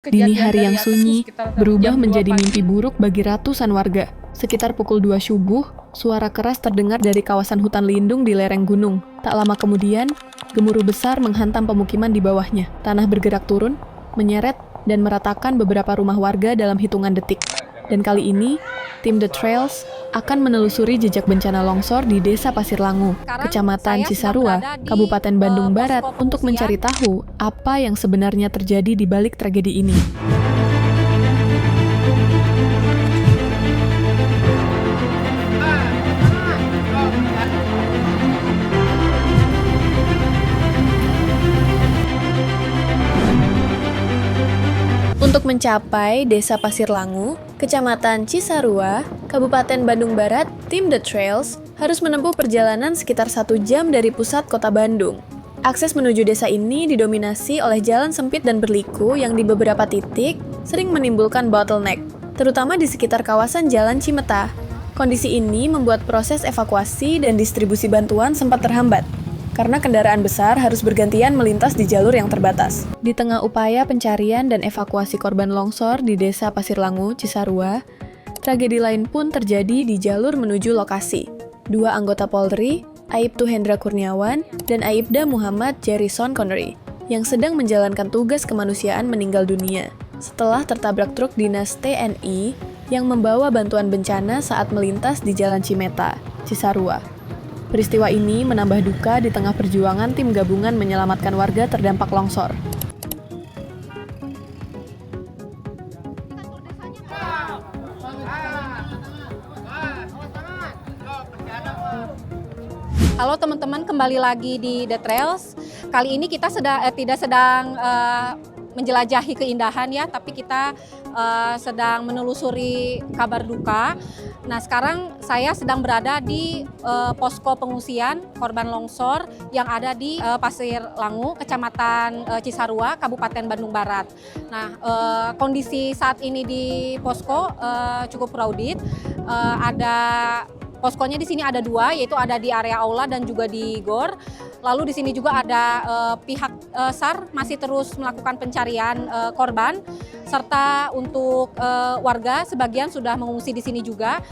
Dini hari yang sunyi berubah menjadi mimpi buruk bagi ratusan warga. Sekitar pukul 2 subuh, suara keras terdengar dari kawasan hutan lindung di lereng gunung. Tak lama kemudian, gemuruh besar menghantam pemukiman di bawahnya. Tanah bergerak turun, menyeret, dan meratakan beberapa rumah warga dalam hitungan detik. Dan kali ini, tim The Trails akan menelusuri jejak bencana longsor di Desa Pasir Langu, Kecamatan Cisarua, Kabupaten Bandung Barat, untuk mencari tahu apa yang sebenarnya terjadi di balik tragedi ini. Untuk mencapai Desa Pasir Langu, Kecamatan Cisarua, Kabupaten Bandung Barat, tim The Trails harus menempuh perjalanan sekitar 1 jam dari pusat kota Bandung. Akses menuju desa ini didominasi oleh jalan sempit dan berliku yang di beberapa titik sering menimbulkan bottleneck, terutama di sekitar kawasan Jalan Cimeta. Kondisi ini membuat proses evakuasi dan distribusi bantuan sempat terhambat, karena kendaraan besar harus bergantian melintas di jalur yang terbatas. Di tengah upaya pencarian dan evakuasi korban longsor di Desa Pasir Langu, Cisarua, tragedi lain pun terjadi di jalur menuju lokasi. 2 anggota Polri, Aibtu Hendra Kurniawan dan Aibda Muhammad Jerison Connery, yang sedang menjalankan tugas kemanusiaan meninggal dunia setelah tertabrak truk dinas TNI yang membawa bantuan bencana saat melintas di Jalan Cimeta, Cisarua. Peristiwa ini menambah duka di tengah perjuangan tim gabungan menyelamatkan warga terdampak longsor. Halo teman-teman, kembali lagi di The Trails. Kali ini kita tidak sedang menjelajahi keindahan ya, tapi kita sedang menelusuri kabar duka. Nah, sekarang saya sedang berada di posko pengungsian korban longsor yang ada di Pasir Langu, Kecamatan Cisarua, Kabupaten Bandung Barat. Nah, kondisi saat ini di posko cukup crowded. Poskonya di sini ada 2, yaitu ada di area aula dan juga di GOR. Lalu di sini juga ada pihak SAR masih terus melakukan pencarian korban, serta untuk warga sebagian sudah mengungsi di sini juga.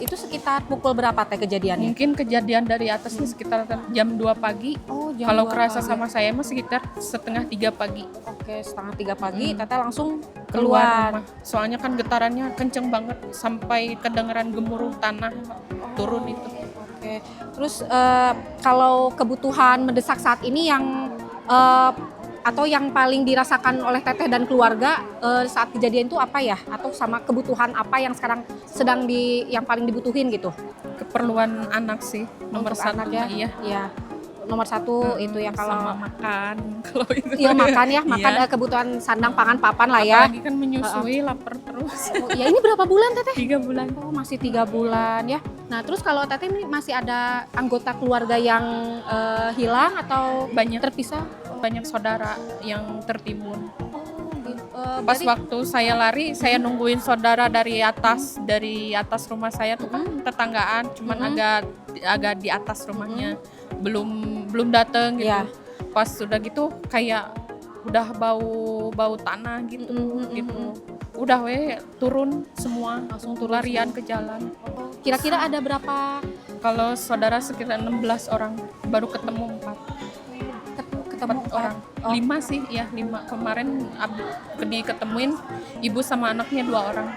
Itu sekitar pukul berapa teh kejadiannya? Mungkin kejadian dari atasnya sekitar jam 2 pagi. Oh, jam Kalau 2 kerasa pagi. sama saya mah sekitar setengah 3 pagi. Oke, setengah 3 pagi, Teteh langsung Keluar keluar. rumah. Soalnya kan getarannya kenceng banget sampai kedengeran gemuruh tanah turun itu. Oke, terus kalau kebutuhan mendesak saat ini yang atau yang paling dirasakan oleh Teteh dan keluarga saat kejadian itu apa ya? Atau sama kebutuhan apa yang sekarang yang paling dibutuhin gitu? Keperluan anak sih nomor Untuk 1 anak ya? iya. Iya. Nomor 1 itu ya Sama kalau makan kalau itu. iya makan ya, makan Iya. Kebutuhan sandang pangan papan lah ya. Apalagi kan menyusui, lapar terus. Oh, ya ini berapa bulan Teteh? 3 bulan. Oh, masih 3 bulan ya. Nah, terus kalau Teteh ini masih ada anggota keluarga yang hilang atau Banyak terpisah? banyak saudara yang tertimbun. Pas Berarti waktu saya lari, saya nungguin saudara dari atas rumah saya tuh kan tetanggaan, cuman agak di atas rumahnya, belum datang gitu. Ya. Pas sudah gitu kayak udah bau tanah gitu. Udah turun semua, Langsung turun larian ke jalan. kira-kira ada berapa Kalau saudara sekitar 16 orang, baru ketemu 4 orang. 5 sih, ya 5. Kemarin diketemuin ibu sama anaknya 2 orang.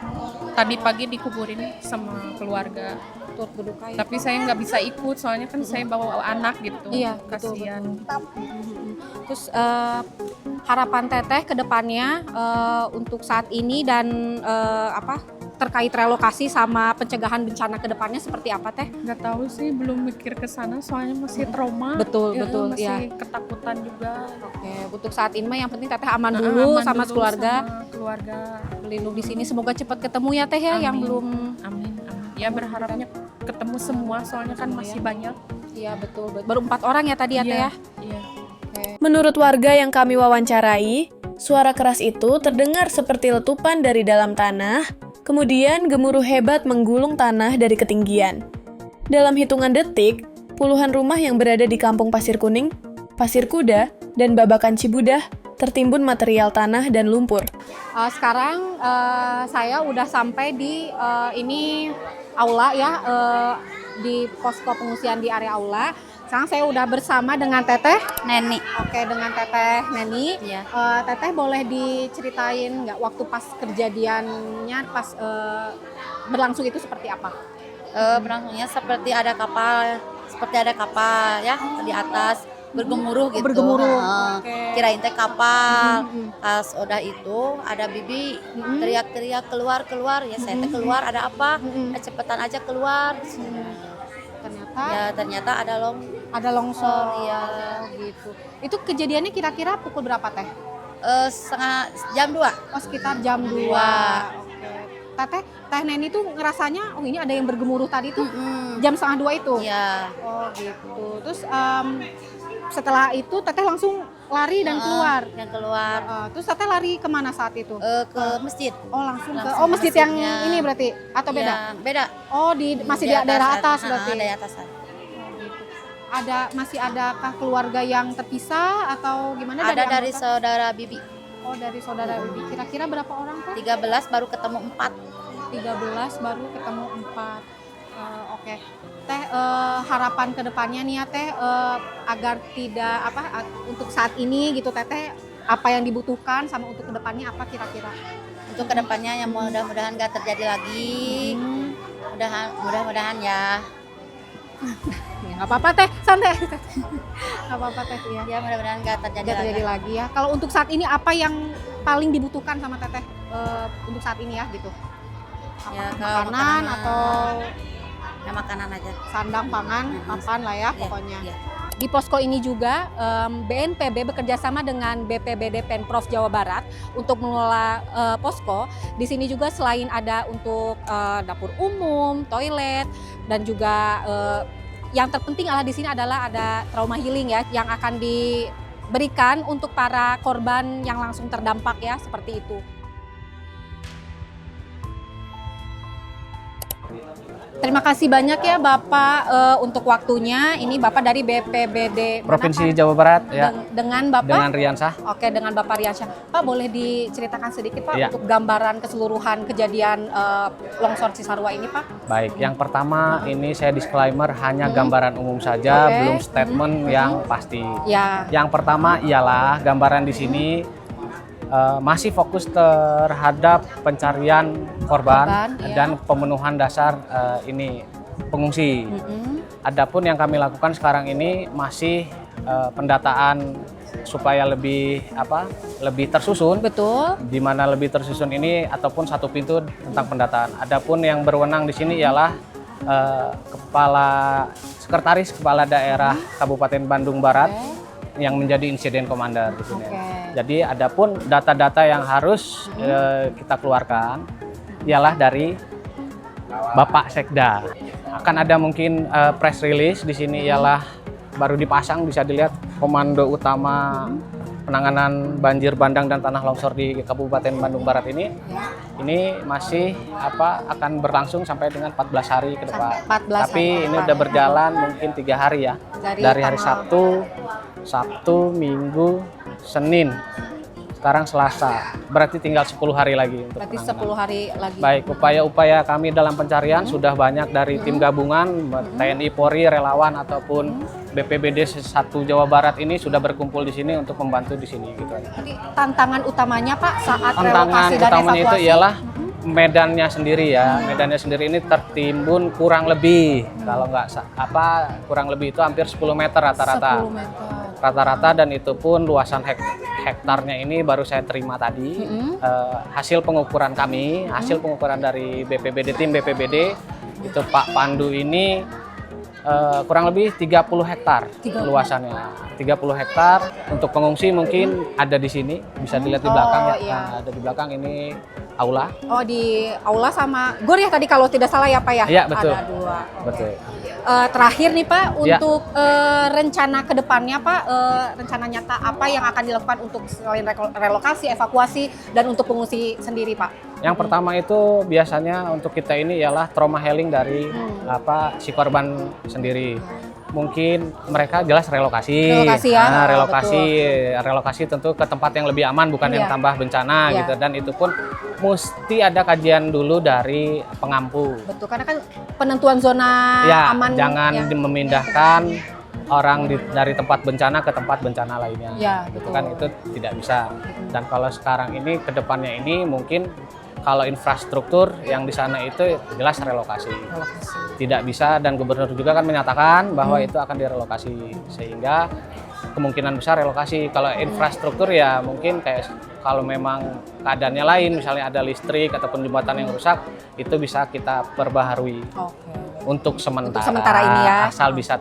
Tadi pagi dikuburin sama keluarga. turut berduka ya? Tapi saya nggak bisa ikut, soalnya kan saya bawa anak gitu. Iya, betul, Kasihan. Terus harapan Teteh ke depannya untuk saat ini dan terkait relokasi sama pencegahan bencana ke depannya seperti apa Teh? Nggak tahu sih, belum mikir ke sana, soalnya masih trauma. Betul, Masih ya. ketakutan juga. Oke, untuk saat ini mah yang penting Teteh aman dulu sama keluarga, sama keluarga. berlindung di sini. Semoga cepat ketemu ya Teh ya, yang Amin. belum. Amin. Ya berharapnya ketemu semua, soalnya kan masih banyak. Iya betul. Baru 4 orang ya tadi ya Teh ya. Iya. Menurut warga yang kami wawancarai, suara keras itu terdengar seperti letupan dari dalam tanah, kemudian gemuruh hebat menggulung tanah dari ketinggian. Dalam hitungan detik, puluhan rumah yang berada di Kampung Pasir Kuning, Pasir Kuda, dan Babakan Cibudah tertimbun material tanah dan lumpur. Sekarang saya udah sampai di ini aula ya, di posko pengungsian di area aula. Sekarang saya udah bersama dengan Teteh Neni. Oke, dengan Teteh Neni. Iya. Teteh boleh diceritain nggak waktu pas kejadiannya pas berlangsung itu seperti apa? Berlangsungnya seperti ada kapal ya di atas bergemuruh gitu. Bergemuruh. Oke. Kirain teh kapal. Pas udah itu ada bibi teriak-teriak keluar ya saya teh keluar ada apa? Cepetan aja keluar. Ternyata ada longsor ya. Gitu. Itu kejadiannya kira-kira pukul berapa Teh? Setengah jam 2. Oh, sekitar jam 2. Oke. Teh Neni tuh ngerasanya oh ini ada yang bergemuruh tadi tuh jam setengah 2 itu. Iya. Oh gitu. Terus setelah itu Teteh langsung lari dan keluar. Yang keluar. Terus Teteh lari kemana saat itu? Ke masjid. Oh langsung ke masjid masjidnya. yang ini berarti atau beda? Ya, beda. Oh masih di daerah atas berarti. Daerah atas. Masih adakah keluarga yang terpisah atau gimana? Ada dari anggota? saudara bibi. Oh dari saudara bibi. Kira-kira berapa orang Teh? 13 baru ketemu 4. 13 baru ketemu 4. Oke. Teh harapan kedepannya nih ya Teh agar tidak untuk saat ini gitu Teh apa yang dibutuhkan sama untuk kedepannya apa kira-kira? Untuk kedepannya yang mudah-mudahan gak terjadi lagi. Mudah-mudahan ya. Ya nggak apa-apa Teh, santai. Nggak apa-apa Teh ya. Ya mudah-mudahan gak terjadi lagi ya. Kalau untuk saat ini apa yang paling dibutuhkan sama Teteh untuk saat ini ya gitu? Ya, Makanan atau ya makanan aja. sandang pangan, papan lah ya pokoknya. Ya. Di posko ini juga BNPB bekerjasama dengan BPBD Pemprov Jawa Barat untuk mengelola posko. Di sini juga selain ada untuk dapur umum, toilet, dan juga yang terpenting di sini adalah ada trauma healing ya yang akan diberikan untuk para korban yang langsung terdampak ya seperti itu. Terima kasih banyak ya Bapak untuk waktunya. Ini Bapak dari BPBD Provinsi Jawa Barat ya. Dengan Bapak? Dengan Riansah. Oke, dengan Bapak Riansah. Pak boleh diceritakan sedikit Pak Ya. untuk gambaran keseluruhan kejadian longsor Cisarua ini Pak? Baik, yang pertama ini saya disclaimer hanya gambaran umum saja, Oke. belum statement yang pasti. Ya. Yang pertama ialah gambaran di sini masih fokus terhadap pencarian korban Iya. dan pemenuhan dasar ini pengungsi. Adapun yang kami lakukan sekarang ini masih pendataan supaya lebih tersusun. Betul. Di mana lebih tersusun ini ataupun satu pintu tentang pendataan. Adapun yang berwenang di sini ialah Sekretaris Kepala Daerah Kabupaten Bandung Barat yang menjadi insiden commander di sini. Jadi adapun data-data yang harus kita keluarkan ialah dari Bapak Sekda. Akan ada mungkin press release di sini ialah baru dipasang, bisa dilihat Komando Utama Penanganan Banjir Bandang dan Tanah Longsor di Kabupaten Bandung Barat ini. Ini masih akan berlangsung sampai dengan 14 hari ke depan. 14 Tapi hari ini depan. udah berjalan mungkin 3 hari ya. Dari hari Sabtu, Minggu, Senin. Sekarang Selasa. Berarti tinggal 10 hari lagi untuk Berarti penanganan. 10 hari lagi. Baik, upaya-upaya kami dalam pencarian sudah banyak dari tim gabungan, TNI, Polri, relawan ataupun BPBD 1 Jawa Barat ini sudah berkumpul di sini untuk membantu di sini gitu. Jadi tantangan utamanya Pak saat Tantangan relokasi dan utamanya itu evakuasi ialah medannya sendiri ya. Medannya sendiri ini tertimbun kurang lebih kalau nggak kurang lebih itu hampir 10 meter rata-rata. 10 meter. Rata-rata, dan itu pun luasan hektarnya ini baru saya terima tadi. Hasil pengukuran kami, hasil pengukuran dari BPBD, tim BPBD itu Pak Pandu ini kurang lebih 30 hektar luasannya. 30 hektar untuk pengungsi mungkin ada di sini, bisa dilihat di belakang ya. Iya. Nah, ada di belakang ini aula. Oh di aula sama gor ya tadi kalau tidak salah ya Pak ya? Iya, betul. Ada 2. Betul. terakhir nih Pak, Ya. untuk rencana ke depannya Pak, rencana nyata apa yang akan dilakukan untuk selain relokasi, evakuasi, dan untuk pengungsi sendiri Pak? Yang pertama itu biasanya untuk kita ini ialah trauma healing dari si korban sendiri. Mungkin mereka jelas relokasi. Relokasi ya, Nah, betul. relokasi tentu ke tempat yang lebih aman, bukan yang Iya. tambah bencana Iya. gitu. Dan itu pun mesti ada kajian dulu dari pengampu. Betul, karena kan penentuan zona Ya, aman. jangan ya. memindahkan orang dari tempat bencana ke tempat bencana lainnya. Ya, Gitu betul. kan, itu tidak bisa. Dan kalau sekarang ini kedepannya ini mungkin kalau infrastruktur yang di sana itu jelas relokasi. Tidak bisa, dan gubernur juga kan menyatakan bahwa itu akan direlokasi, sehingga kemungkinan besar relokasi. Kalau infrastruktur ya mungkin kayak kalau memang keadaannya lain, misalnya ada listrik ataupun jembatan yang rusak, itu bisa kita perbaharui Oke. untuk sementara. Sementara ini ya. Asal bisa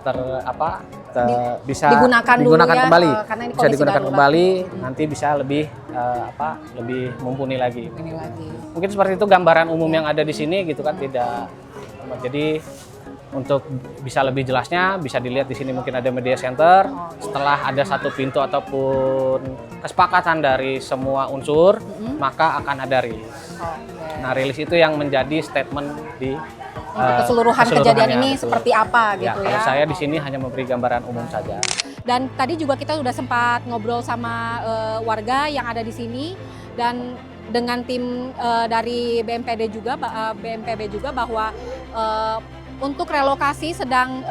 bisa Digunakan dulu ya, kembali. karena ini Bisa kondisi digunakan darurat. kembali, nanti bisa lebih lebih mumpuni lagi. Ini lagi. Mungkin seperti itu gambaran umum yang ada di sini gitu kan, tidak. Jadi untuk bisa lebih jelasnya bisa dilihat di sini, mungkin ada media center. Setelah ada satu pintu ataupun kesepakatan dari semua unsur, maka akan ada rilis. Oke. Nah, rilis itu yang menjadi statement di Untuk keseluruhan kejadian keseluruhannya, ini betul. seperti apa gitu ya. Kalau saya di sini hanya memberi gambaran umum saja. Dan tadi juga kita sudah sempat ngobrol sama warga yang ada di sini, dan dengan tim dari BMPD juga, BMPB juga, bahwa untuk relokasi sedang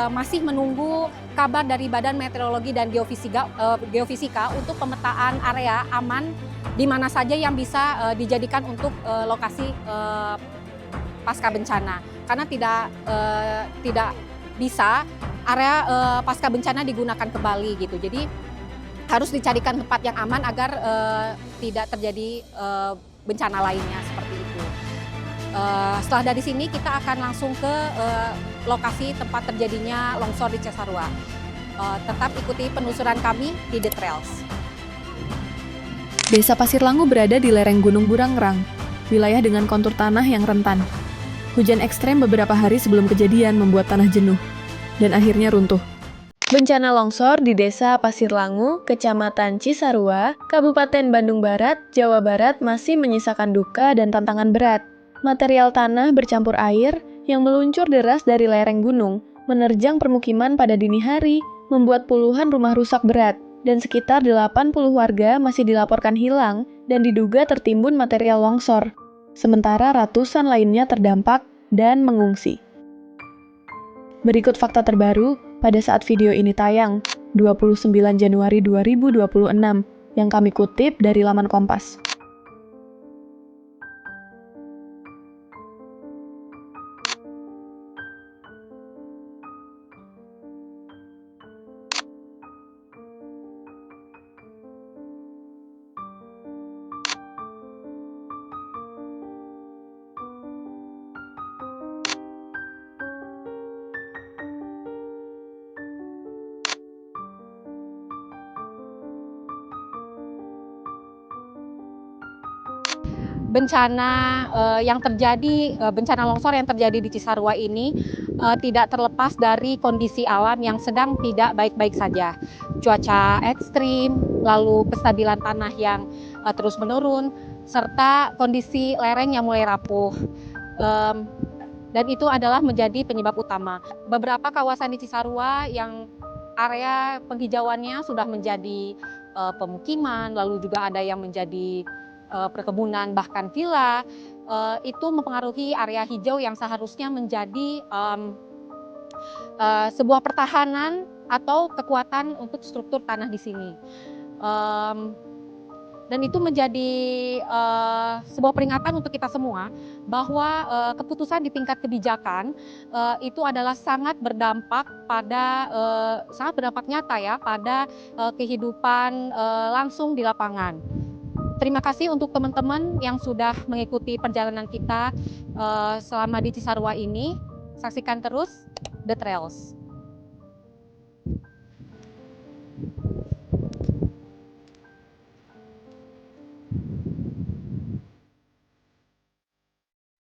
masih menunggu kabar dari Badan Meteorologi dan Geofisika untuk pemetaan area aman di mana saja yang bisa dijadikan untuk lokasi pasca bencana. Karena tidak bisa area pasca bencana digunakan kembali gitu. Jadi harus dicarikan tempat yang aman agar tidak terjadi bencana lainnya seperti itu. Setelah dari sini kita akan langsung ke lokasi tempat terjadinya longsor di Cisarua. Tetap ikuti penelusuran kami di The Trails. Desa Pasir Langu berada di lereng Gunung Burangrang, wilayah dengan kontur tanah yang rentan. Hujan ekstrem beberapa hari sebelum kejadian membuat tanah jenuh, dan akhirnya runtuh. Bencana longsor di Desa Pasir Langu, Kecamatan Cisarua, Kabupaten Bandung Barat, Jawa Barat masih menyisakan duka dan tantangan berat. Material tanah bercampur air yang meluncur deras dari lereng gunung, menerjang permukiman pada dini hari, membuat puluhan rumah rusak berat, dan sekitar 80 warga masih dilaporkan hilang dan diduga tertimbun material longsor. Sementara ratusan lainnya terdampak dan mengungsi. Berikut fakta terbaru pada saat video ini tayang, 29 Januari 2026, yang kami kutip dari laman Kompas. Bencana bencana longsor yang terjadi di Cisarua ini tidak terlepas dari kondisi alam yang sedang tidak baik-baik saja. Cuaca ekstrim, lalu kestabilan tanah yang terus menurun, serta kondisi lereng yang mulai rapuh. Dan itu adalah menjadi penyebab utama. Beberapa kawasan di Cisarua yang area penghijauannya sudah menjadi pemukiman, lalu juga ada yang menjadi perkebunan, bahkan villa, itu mempengaruhi area hijau yang seharusnya menjadi sebuah pertahanan atau kekuatan untuk struktur tanah di sini. Dan itu menjadi sebuah peringatan untuk kita semua bahwa keputusan di tingkat kebijakan itu adalah sangat berdampak nyata ya pada kehidupan langsung di lapangan. Terima kasih untuk teman-teman yang sudah mengikuti perjalanan kita selama di Cisarua ini. Saksikan terus The Trails.